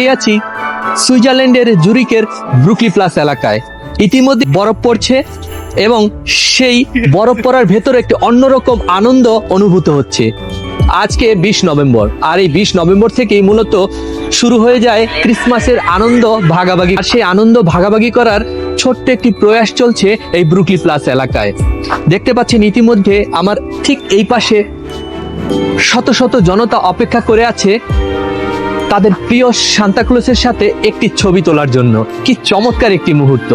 আছি সুইজারল্যান্ডের জুরিকের broccoli plus এলাকায়। ইতিমধ্যে বরফ পড়ছে এবং সেই বরফ পড়ার ভেতরে একটি অন্যরকম আনন্দ অনুভূত হচ্ছে। আজকে 20 নভেম্বর, আর এই 20 নভেম্বর থেকেই মূলত শুরু হয়ে যায় ক্রিসমাসের আনন্দ ভাগাভাগি। আর সেই আনন্দ ভাগাভাগি করার ছোট্ট একটি প্রয়াস চলছে এই ব্রুকলি প্লাস এলাকায়। দেখতে পাচ্ছেন ইতিমধ্যে আমার ঠিক এই পাশে শত শত জনতা অপেক্ষা করে আছে তাদের প্রিয় সান্তাক্লজের সাথে একটি ছবি তোলার জন্য। কি চমৎকার একটি মুহূর্ত।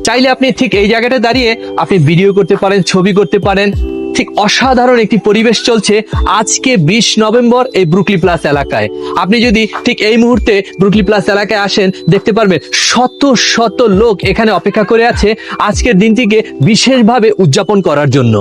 চাইলে আপনি ঠিক এই জায়গাটা দাঁড়িয়ে আপনি ভিডিও করতে পারেন, ছবি করতে পারেন। ঠিক অসাধারণ একটি পরিবেশ চলছে আজকে 20 নভেম্বর এই ব্রুকলি প্লাস এলাকায়। আপনি যদি ঠিক এই মুহূর্তে ব্রুকলি প্লাস এলাকায় আসেন, দেখতে পারবেন শত শত লোক এখানে অপেক্ষা করে আছে আজকের দিনটিকে বিশেষভাবে উদযাপন করার জন্য।